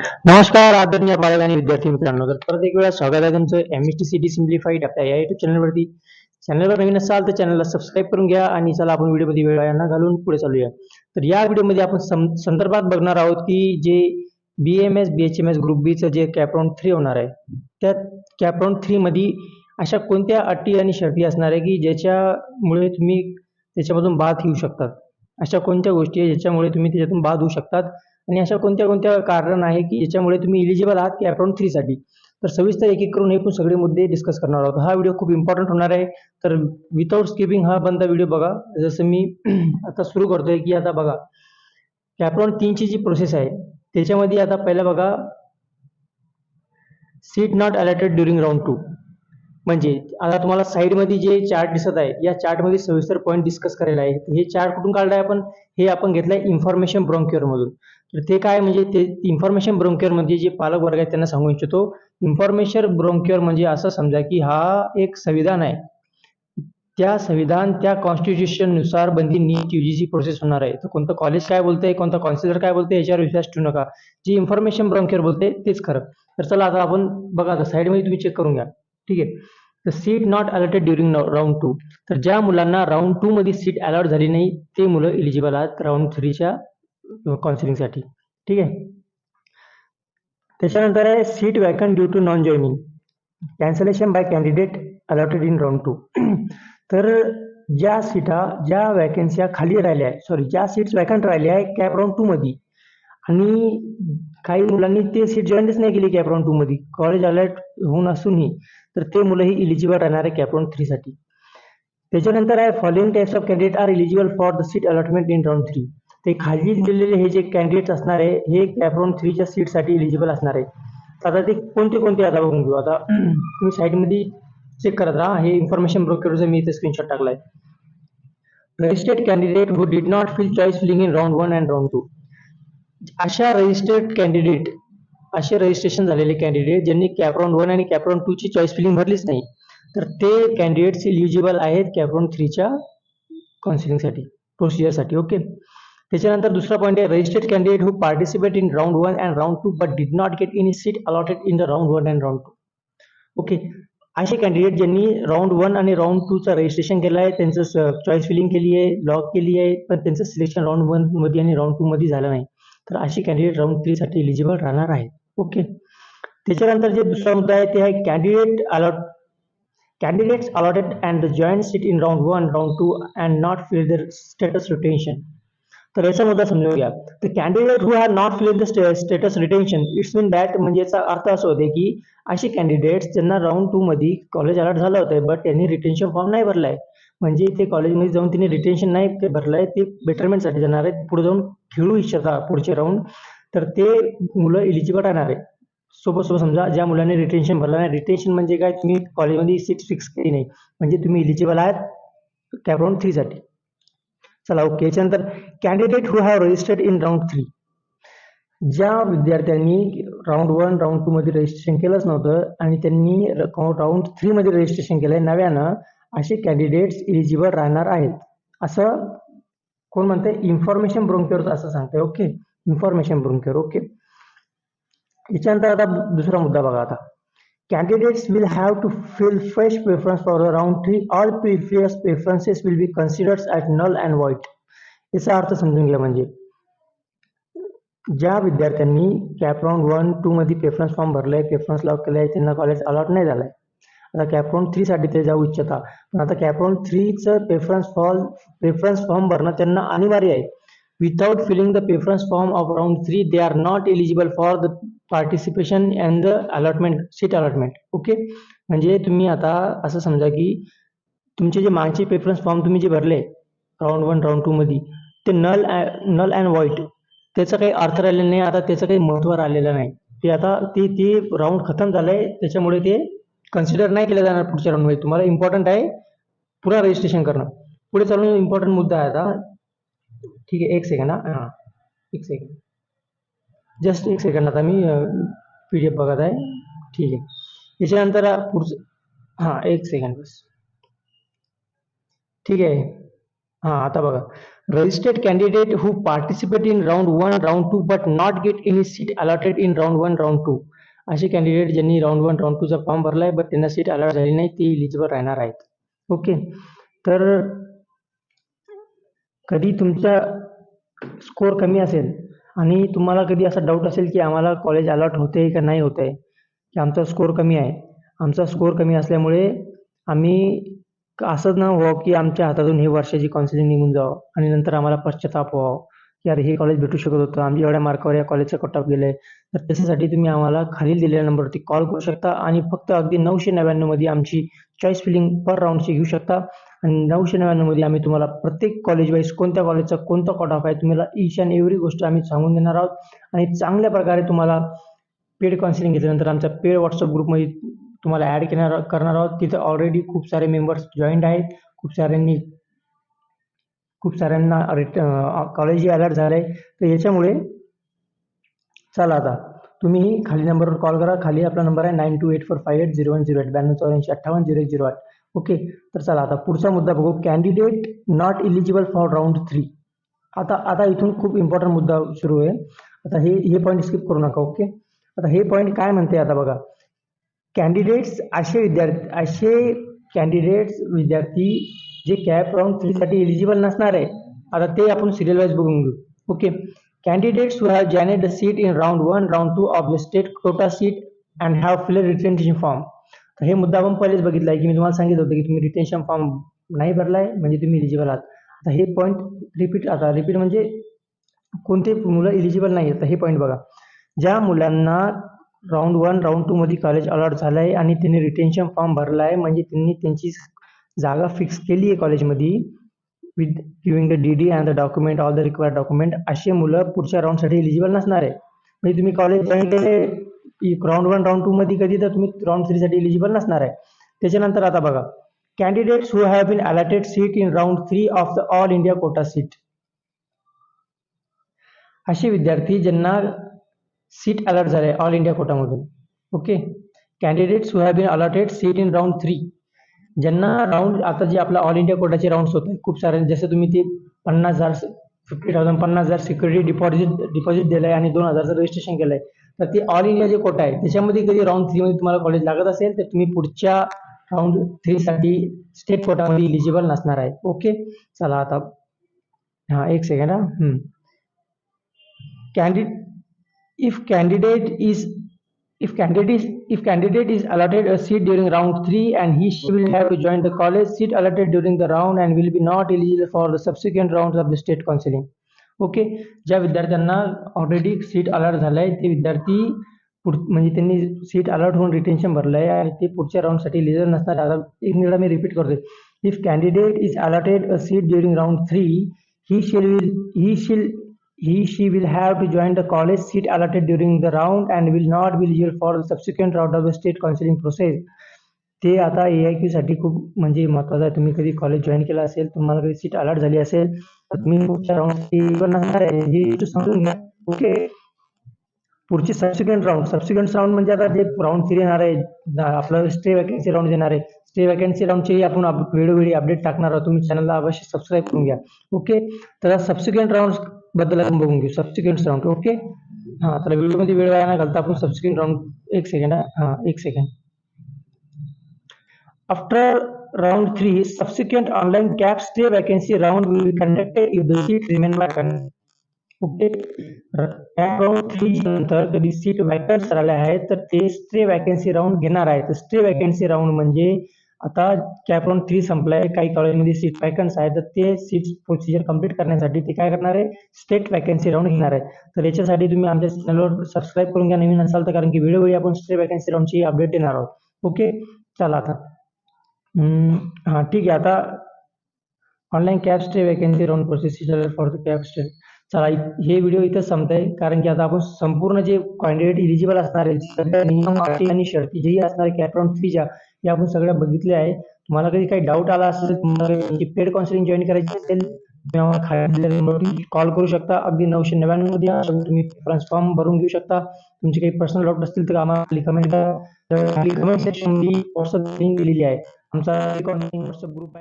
नमस्कार आदरणीय पालक आणि विद्यार्थी मित्रांनो, तर परत एक वेळा स्वागत आहे तुमचं MSTCT सिम्प्लिफाईड आपल्या या युट्यूब चॅनलवरती. चॅनलवर नवीन असाल तर चॅनलला सबस्क्राईब करून घ्या आणि चला आपण व्हिडिओमध्ये वेळ न घालून पुढे चालूया. तर या व्हिडिओमध्ये आपण संदर्भात बघणार आहोत की जे BAMS BHMS ग्रुप बीचं जे कॅपराऊंड 3 होणार आहे, त्या कॅपराऊंड 3 मध्ये अशा कोणत्या अटी आणि शर्ती असणार आहे की ज्याच्यामुळे तुम्ही त्याच्यामधून बाद येऊ शकतात. अशा कोणत्या गोष्टी आहे ज्याच्यामुळे तुम्ही त्याच्यातून बाद होऊ शकतात आणि अशा कोणत्या कोणत्या कारण आहे की ज्याच्यामुळे तुम्ही इलिजिबल आहात कॅपराऊंड 3 साठी. तर सविस्तर एक एक करून हे पण सगळे मुद्दे डिस्कस करणार आहोत. हा व्हिडिओ खूप इम्पॉर्टंट होणार आहे, तर विदाउट स्किपिंग हा बंद व्हिडिओ बघा. जसं मी आता सुरू करतोय की आता बघा कॅपराऊंड 3 ची जी प्रोसेस आहे त्याच्यामध्ये आता पहिला बघा seat not allotted during round 2. म्हणजे आता तुम्हाला साईडमध्ये जे चार्ट दिसत आहे या चार्टमध्ये सविस्तर पॉईंट डिस्कस करायला आहे. हे चार्ट कुठून काढलाय आपण? हे आपण घेतलंय इन्फॉर्मेशन ब्रोंक्युअर मधून. तर ते काय म्हणजे ते इन्फॉर्मेशन ब्रोंक्युअर म्हणजे जे पालक वर्ग आहेत त्यांना सांगू इच्छितो. इन्फॉर्मेशन ब्रोंक्युअर म्हणजे असं समजा की हा एक संविधान आहे, त्या संविधान त्या कॉन्स्टिट्यूशन नुसार बंदी नीट UGC प्रोसेस होणार आहे. तर कोणतं कॉलेज काय बोलतंय, कोणता कॉन्सिलर काय बोलतंय याच्यावर विश्वास ठेवू नका. जे इन्फॉर्मेशन ब्रोंक्युअर बोलते तेच खरं. तर चला आता आपण बघा, आता साईडमध्ये तुम्ही चेक करून घ्या. ठीक आहे. तर seat not allotted during round 2. तर ज्या मुलांना राऊंड 2 मध्ये सीट अलॉट झाली नाही ते मुलं इलिजिबल आहेत राऊंड 3 च्या काउन्सिलिंगसाठी. ठीक आहे. त्याच्यानंतर आहे seat vacant due to non joining, cancellation by candidate allotted in round 2. तर ज्या वॅकन्सी खाली राहिल्या आहे, ज्या सीट्स वॅकंट राहिल्या आहे कॅप राऊंड 2 मध्ये आणि काही मुलांनी ते सीट जॉईनच नाही केली कॅप राऊंड 2 मध्ये, कॉलेज अलॉट होऊन असूनही, तर ते मुलंही इलिजिबल राहणार आहे कॅप राऊंड 3 साठी. त्याच्यानंतर आहे following types of candidate are eligible for the seat allotment in round 3. ते खाली दिलेले हे जे कॅन्डिडेट्स असणार आहे हे कॅप राऊंड 3 च्या सीटसाठी इलिजिबल असणार आहे. आता ते कोणते कोणते आता बघून घेऊ. आता तुम्ही साईडमध्ये चेक करत राहा. हे इन्फॉर्मेशन ब्रोकरचा मी इथे स्क्रीनशॉट टाकलाय. Registered candidate who did not fill choice filling in round 1 and round 2. अशा रजिस्टर्ड कॅन्डिडेट, असे रजिस्ट्रेशन झालेले कॅन्डिडेट ज्यांनी कॅप राऊंड 1 आणि कॅप राऊंड 2 ची चॉईस फिलिंग भरलीच नाही, तर ते कॅन्डिडेट्स इलिजिबल आहेत कॅप राऊंड 3 च्या काउन्सिलिंगसाठी, प्रोसिजरसाठी. ओके. त्याच्यानंतर दुसरा पॉईंट आहे registered candidate who participate in round 1 and round 2 but did not get any seat allotted in the round 1 and round 2. Okay. असे कॅन्डिडेट ज्यांनी राऊंड 1 आणि राऊंड 2 चं रजिस्ट्रेशन केलं आहे, त्यांचं चॉईस फिलिंग केली आहे, लॉक केली आहे, पण त्यांचं सिलेक्शन राऊंड 1 मध्ये आणि राऊंड 2 मध्ये झालं नाही, तर असे कॅन्डिडेट राऊंड 3 साठी इलिजिबल राहणार आहेत. ओके. त्याच्यानंतर जे दुसरा मुद्दा आहे ते आहे candidates allotted and the joint seat in round 1, round 2 and not fill their status retention. तर याचा मुद्दा समजून घ्या. तर candidate who have not fill the status retention, it's mean that म्हणजे याचा अर्थ असा होते की असे कॅन्डिडेट्स ज्यांना राऊंड 2 मध्ये कॉलेज अलॉट झालं होतं बट त्यांनी रिटेन्शन फॉर्म नाही भरलाय, म्हणजे ते कॉलेजमध्ये जाऊन तिने रिटेन्शन नाही भरलाय, ते बेटरमेंटसाठी जाणार आहेत, पुढे जाऊन खेळू इच्छिता पुढचे राऊंड, तर ते मुलं इलिजिबल राहणार आहे. सोबत समजा ज्या मुलांनी रिटेन्शन भरलं नाही, रिटेन्शन म्हणजे काय, तुम्ही कॉलेजमध्ये सीट फिक्स केली नाही म्हणजे तुम्ही इलिजिबल आहात कॅप राऊंड 3 साठी. चला ओके. याच्यानंतर candidate who have registered in round 3. ज्या विद्यार्थ्यांनी राऊंड 1 राऊंड 2 मध्ये रजिस्ट्रेशन केलंच नव्हतं आणि त्यांनी राऊंड 3 मध्ये रजिस्ट्रेशन केलंय नव्यानं, असे कॅन्डिडेट्स इलिजिबल राहणार आहेत असं कोण म्हणतंय? इन्फॉर्मेशन ब्रोंक्युअर असं सांगतंय. ओके. इन्फॉर्मेशन ब्रोंक्युअर. ओके. याच्यानंतर आता दुसरा मुद्दा बघा. आता candidates will have to fill fresh preference for the round 3. All previous preferences will be considered as null and void. याचा अर्थ समजून घ्या. म्हणजे ज्या विद्यार्थ्यांनी कॅप राऊंड 1 2 मध्ये प्रेफरन्स फॉर्म भरलाय, प्रेफरन्स लॉक केलाय, त्यांना कॉलेज अलॉट नाही झालाय, आता कॅप राऊंड 3 साठी ते जाऊ इच्छिता, पण आता कॅप राऊंड 3 चं प्रेफरन्स फॉर्म भरणं त्यांना अनिवार्य आहे. Without filling the preference form of round 3, they are not eligible for the participation and the seat allotment. Okay. म्हणजे तुम्ही आता असं समजा की तुमचे जे मागचे प्रेफरन्स फॉर्म तुम्ही जे भरले राऊंड 1 राऊंड 2 मध्ये, ते नल अँड व्हॉइड, त्याचा काही अर्थ राहिलेला नाही, आता त्याचं काही महत्व राहिलेलं नाही. ते आता ते राऊंड खतम झालंय, त्याच्यामुळे ते कन्सिडर नाही केलं जाणार पुढच्या राऊंड मध्ये. तुम्हाला इम्पॉर्टंट आहे पुन्हा रजिस्ट्रेशन करणं. पुढे चालून इम्पॉर्टंट मुद्दा आहे आता. ठीक आहे. एक सेकंड. एक सेकंड, जस्ट एक सेकंड. आता मी PDF बघत आहे. ठीक आहे. याच्यानंतर पुढचं एक सेकंड बस. ठीक आहे. आता बघा. registered candidate who participate in round 1 round 2 but not get any seat allotted in round 1 round 2 असे कॅन्डिडेट ज्यांनी राऊंड 1 राऊंड 2 चा फॉर्म भरलाय बट त्यांना सीट अलॉट झाली नाही ते इलिजिबल राहणार आहेत. ओके, तर कधी तुमचा स्कोर कमी असेल आणि तुम्हाला कधी असा डाऊट असेल की आम्हाला कॉलेज अलॉट होते का नाही होते, की आमचा स्कोर कमी आहे, आमचा स्कोर कमी असल्यामुळे आम्ही असंच न व्हावं की आमच्या हातातून हे वर्षाची काउन्सिलिंग निघून जावं आणि नंतर आम्हाला पश्चाताप व्हावं की अरे हे कॉलेज भेटू शकत होतं, आमच्या एवढ्या मार्कावर या कॉलेजचा कट ऑफ गेलाय. तर त्याच्यासाठी तुम्ही आम्हाला खालील दिलेल्या नंबरवरती कॉल करू शकता आणि फक्त अगदी 999 मध्ये आमची चॉईस फिलिंग पर राऊंडची घेऊ शकता आणि 999 मध्ये आम्ही तुम्हाला प्रत्येक कॉलेज वाईज कोणत्या कॉलेजचा कोणता कट ऑफ आहे तुम्हाला ईच अँड एव्हरी गोष्ट आम्ही सांगून देणार आहोत आणि चांगल्या प्रकारे तुम्हाला पेड काउन्सिलिंग घेतल्यानंतर आमच्या पेड व्हॉट्सअप ग्रुपमध्ये तुम्हाला ॲड करणार आहोत. तिथं ऑलरेडी खूप सारे मेंबर्स जॉईंड आहेत, खूप साऱ्यांना कॉलेजही अलर्ट झालं आहे. तर याच्यामुळे चला आता तुम्ही खाली नंबरवर कॉल करा. खाली आपला नंबर आहे 9284580108 9284580108. ओके, तर चला आता पुढचा मुद्दा बघू. Candidate not eligible for round 3. आता इथून खूप इम्पॉर्टंट मुद्दा सुरू आहे. आता हे पॉईंट स्किप करू नका. ओके, आता हे पॉईंट काय म्हणते आता बघा. असे विद्यार्थी जे कॅप राऊंड 3 साठी एलिजिबल नसणार आहे, आता ते आपण सिरियल वाईज बघून घेऊ. Okay, candidates who have joined the seat in round 1 round 2 of the state quota seat and have filled retention form. तर हे मुद्दा आपण पहिलेच बघितला आहे की मी तुम्हाला सांगितलं होतं की तुम्ही रिटेन्शन फॉर्म नाही भरलाय म्हणजे तुम्ही इलिजिबल आहात. आता हे पॉईंट रिपीट म्हणजे कोणते मुलं इलिजिबल नाही आहेत. हे पॉईंट बघा. ज्या मुलांना राऊंड 1 राऊंड 2 मध्ये कॉलेज अलॉट झालं आहे आणि त्यांनी रिटेन्शन फॉर्म भरला आहे म्हणजे त्यांनी त्यांची जागा फिक्स केली आहे कॉलेजमध्ये with giving the DD and the document, all the required document, असे मुलं पुढच्या राऊंडसाठी एलिजिबल नसणार आहे. म्हणजे तुम्ही कॉलेज जॉईन केले राऊंड 1 राऊंड 2 मध्ये कधी तर तुम्ही राऊंड 3 साठी एलिजिबल नसणार आहे. त्याच्यानंतर आता बघा, candidates who have been allotted seat in round 3 of the all India quota seat. असे विद्यार्थी ज्यांना सीट अलॉट झाले ऑल इंडिया कोटामधून. Okay, candidates who have been allotted seat in round 3, ज्यांना राऊंड आता जे आपला ऑल इंडिया कोटाचे राऊंड्स होते खूप सारे, जसं तुम्ही ते 50,000 50,000 50,000 सिक्युरिटी डिपॉझिट दिलंय आणि 2,000चं रजिस्ट्रेशन केलंय, तर ते ऑल इंडिया जे कोटा आहे त्याच्यामध्ये कधी राऊंड 3 मध्ये तुम्हाला कॉलेज लागत असेल तर तुम्ही पुढच्या राऊंड 3 साठी स्टेट कोटामध्ये इलिजिबल नसणार आहे. ओके, चला आता एक second. If candidate is allotted a seat during round 3 and she will have to join the college seat allotted during the round and will be not eligible for the subsequent rounds of the state counseling. Okay, ज्या विद्यार्थ्यांना already seat allot झालंय ते विद्यार्थी म्हणजे त्यांनी seat allot होऊन retention भरलंय आणि ते पुढच्या राऊंडसाठी एलिजिबल नसणार. आता एक वेळा मी रिपीट करतोय. If candidate is allotted a seat during round 3 she will have to join the college seat allotted during the round and will not be eligible for the subsequent round of the state counseling process. ते आता AIQ साठी खूप म्हणजे महत्त्वाचं आहे. तुम्ही कधी college join केलं असेल, तुम्हाला कधी सीट अलॉट झाली असेल तर तुम्ही पुढच्या राऊंडसाठी नसणार आहे, हे समजून घ्या. ओके, पुढची सबसिक्वेंट राऊंड म्हणजे आता जे राऊंड 3 येणार आहे, आपलं स्टे वॅकन्सी राऊंड येणार आहे. स्टे वॅकन्सी राऊंडची आपण वेळोवेळी अपडेट टाकणार आहोत. तुम्ही चॅनलला अवश्य सबस्क्राईब करून घ्या. ओके, तर सबसिक्वेंट राऊंड बद्दल आपण बघून घेऊ. Subsequent round. ओके, तर व्हिडिओमध्ये वेळ वाया न घालता आपण सबसिक्वेंट राऊंड एक second. After round 3 subsequent online cap stay vacancy round will be conducted if the seat remain vacant. Okay, cap round 3 नंतर कधी सीट वॅकंट झाल्या आहेत तर ते स्टे वॅकन्सी राऊंड घेणार आहे. तर स्टे वॅकन्सी राऊंड म्हणजे आता कॅप राऊंड 3 संपलाय, काही कॉलेजमध्ये सीट वॅकन्स आहे तर ते सीट प्रोसिजर कंप्लीट करण्यासाठी ते काय करणार आहे, स्टेट वॅकन्सी राऊंड घेणार आहे. तर याच्यासाठी तुम्ही आमच्या चॅनलवर सबस्क्राईब करून घ्या नवीन असाल तर, कारण की वेळोवेळी आपण स्टेट वॅकन्सी राऊंडची अपडेट देणार आहोत. ओके, चला आता ठीक आहे. आता online cap stay vacancy round procedure for the cap stay. चला, हे व्हिडिओ इथं संपतंय, कारण की आता आपण संपूर्ण जे कॅन्डिडेट इलिजिबल असणार आहे, सगळ्या नियम अटी आणि शर्ती जेही असणार आहे कॅप राऊंड 3च्या, हे आपण सगळ्या बघितले आहे. तुम्हाला कधी काही डाऊट आला असेल, तुम्हाला पेड काउन्सिलिंग जॉईन करायची असेल, तुम्ही कॉल करू शकता. अगदी 999 मध्ये तुम्ही प्रेफरन्स फॉर्म भरून घेऊ शकता. तुमचे काही पर्सनल डाऊट असतील तर आम्हाला कमेंट सेक्शन मध्ये व्हॉट्सअप लिंक दिलेली आहे. आमचा व्हॉट्सअप ग्रुप आहे.